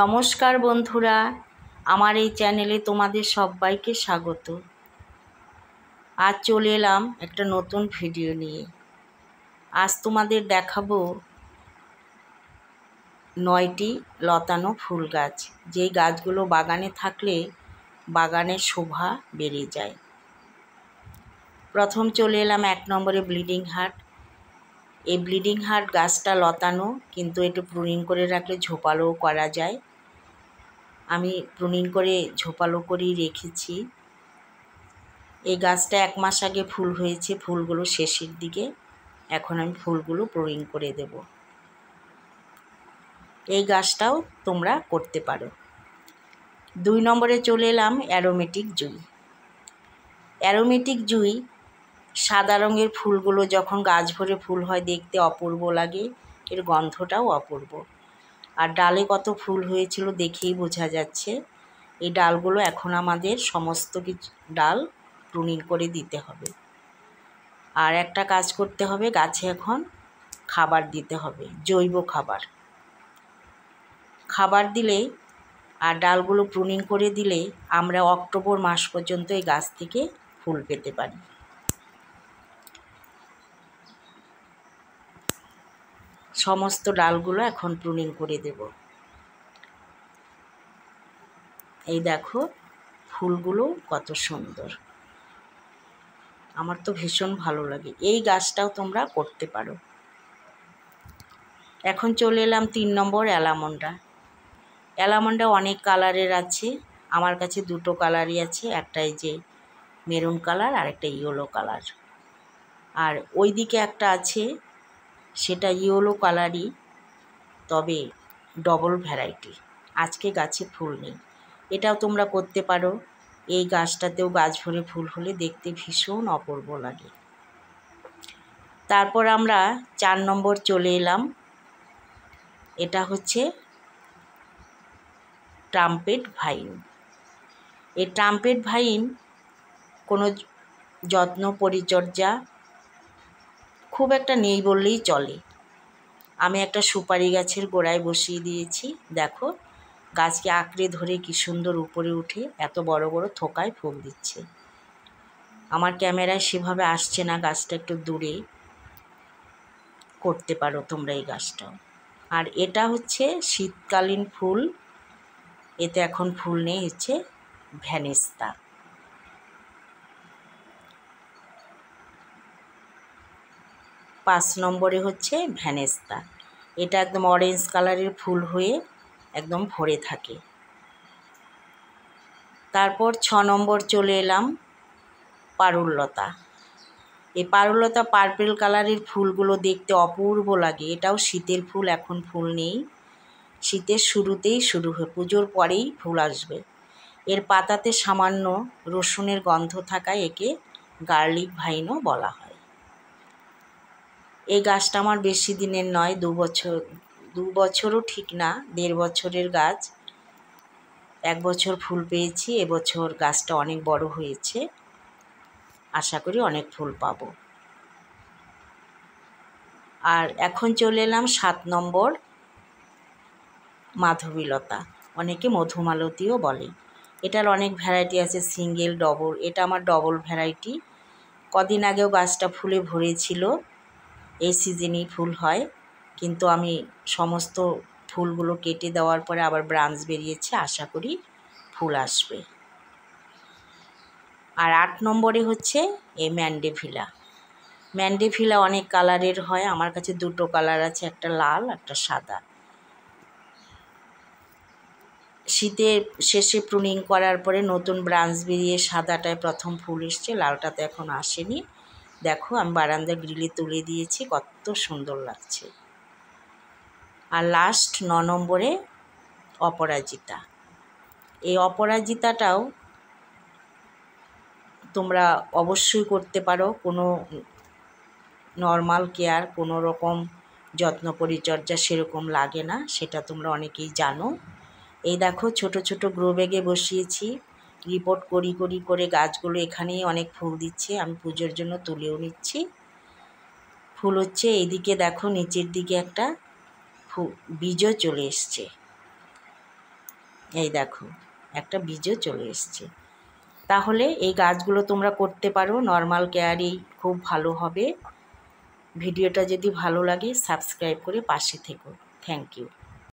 নমস্কার বন্ধুরা, আমার এই চ্যানেলে তোমাদের সবাইকে স্বাগত। আজ চলে এলাম একটা নতুন ভিডিও নিয়ে। আজ তোমাদের দেখাবো 9টি লতানো ফুল গাছ, যেই গাছগুলো বাগানে থাকলে বাগানের শোভা বেড়ে যায়। প্রথম চলে এলাম 1 নম্বরে ব্লিডিং হার্ট। এই ব্লিডিং হার্ট গাছটা লতানো, কিন্তু একটু প্রুনিং করে রাখলে ঝোপালোও করা যায়। আমি প্রুনিং করে ঝোপালো করেই রেখেছি। এই গাছটা 1 মাস আগে ফুল হয়েছে, ফুলগুলো শেষের দিকে। এখন আমি ফুলগুলো প্রুনিং করে দেব। এই গাছটাও তোমরা করতে পারো। 2 নম্বরে চলে এলাম অ্যারোমেটিক জুঁই। অ্যারোমেটিক জুঁই সাদা রঙের ফুলগুলো যখন গাছ ভরে ফুল হয় দেখতে অপূর্ব লাগে, এর গন্ধটাও অপূর্ব। আর ডালে কত ফুল হয়েছিল দেখেই বোঝা যাচ্ছে। এই ডালগুলো এখন আমাদের সমস্ত কিছু ডাল প্রুনিং করে দিতে হবে। আর একটা কাজ করতে হবে, গাছে এখন খাবার দিতে হবে, জৈব খাবার দিলে আর ডালগুলো প্রুনিং করে দিলে আমরা অক্টোবর মাস পর্যন্ত এই গাছ থেকে ফুল পেতে পারি। সমস্ত ডালগুলো এখন প্রুনিং করে দেব। এই দেখো ফুলগুলো কত সুন্দর, আমার তো ভীষণ ভালো লাগে। এই গাছটাও তোমরা করতে পারো। এখন চলে এলাম 3 নম্বর অ্যালামন্ডা। অ্যালামন্ডা অনেক কালারের আছে, আমার কাছে 2টো কালারই আছে, একটা এই যে মেরুন কালার আর একটা ইয়েলো কালার। আর ওই দিকে একটা আছে, সেটা ইয়েলো কালারই, তবে ডবল ভ্যারাইটি। আজকে গাছে ফুল নেই। এটাও তোমরা করতে পারো। এই গাছটাতেও গাছ ভরে ফুল হলে দেখতে ভীষণ অপূর্ব লাগে। তারপর আমরা 4 নম্বর চলে এলাম। এটা হচ্ছে ট্রাম্পেট ভাইন। এই ট্রাম্পেট ভাইন কোনো যত্ন পরিচর্যা খুব একটা নেই বললেই চলে। আমি একটা সুপারি গাছের গোড়ায় বসিয়ে দিয়েছি। দেখো গাছকে আঁকড়ে ধরে কি সুন্দর উপরে উঠে এত বড় বড় থোকায় ফুল দিচ্ছে। আমার ক্যামেরায় সেভাবে আসছে না, গাছটা একটু দূরে। করতে পারো তোমরা এই গাছটাও। আর এটা হচ্ছে শীতকালীন ফুল, এতে এখন ফুল নেই, হচ্ছে ভ্যানেস্তা। 5 নম্বরে হচ্ছে ভ্যানেস্তা। এটা একদম অরেঞ্জ কালারের ফুল হয়ে একদম ভরে থাকে। তারপর 6 নম্বর চলে এলাম পারুললতা। এই পারুললতা পার্পেল কালারের ফুলগুলো দেখতে অপূর্ব লাগে। এটাও শীতের ফুল, এখন ফুল নেই। শীতের শুরুতেই শুরু হয়, পুজোর পরেই ফুল আসবে। এর পাতাতে সামান্য রসুনের গন্ধ থাকায় একে গার্লিক ভাইনও বলা হয়। এই গাছটা আমার বেশি দিনের নয়, 2 বছরও ঠিক না, 1.5 বছরের গাছ। 1 বছর ফুল পেয়েছি, এবছর গাছটা অনেক বড় হয়েছে, আশা করি অনেক ফুল পাবো। আর এখন চলে এলাম 7 নম্বর মাধবীলতা, অনেকে মধুমালতীও বলে। এটার অনেক ভ্যারাইটি আছে, সিঙ্গেল, ডবল। এটা আমার ডবল ভ্যারাইটি। কদিন আগেও গাছটা ফুলে ভরেছিল। এই সিজনেই ফুল হয়, কিন্তু আমি সমস্ত ফুলগুলো কেটে দেওয়ার পরে আবার ব্রাঞ্চ বেরিয়েছে, আশা করি ফুল আসবে। আর 8 নম্বরে হচ্ছে এই ম্যান্ডেভিলা। ম্যান্ডেভিলা অনেক কালারের হয়, আমার কাছে 2টো কালার আছে, একটা লাল একটা সাদা। শীতের শেষে প্রুনিং করার পরে নতুন ব্রাঞ্চ বেরিয়ে সাদাটায় প্রথম ফুল এসছে, লালটাতে এখন আসেনি। দেখো আমি বারান্দার গ্রিলে তুলে দিয়েছি, কত সুন্দর লাগছে। আর লাস্ট 9 নম্বরে অপরাজিতা। এই অপরাজিতাটাও তোমরা অবশ্যই করতে পারো। কোনো নর্মাল কেয়ার, কোনো রকম যত্ন পরিচর্যা সেরকম লাগে না, সেটা তোমরা অনেকেই জানো। এই দেখো ছোট ছোট গ্রো ব্যাগে বসিয়েছি, রিপোর্ট করে গাছগুলো এখানেই অনেক ফুল দিচ্ছে। আমি পুজোর জন্য তুলেও নিচ্ছি। ফুল হচ্ছে এইদিকে, দেখো নিচের দিকে একটা বীজও চলে এসছে। এই দেখো একটা বীজও চলে এসছে। তাহলে এই গাছগুলো তোমরা করতে পারো, নর্মাল কেয়ারেই খুব ভালো হবে। ভিডিওটা যদি ভালো লাগে সাবস্ক্রাইব করে পাশে থেকো। Thank you.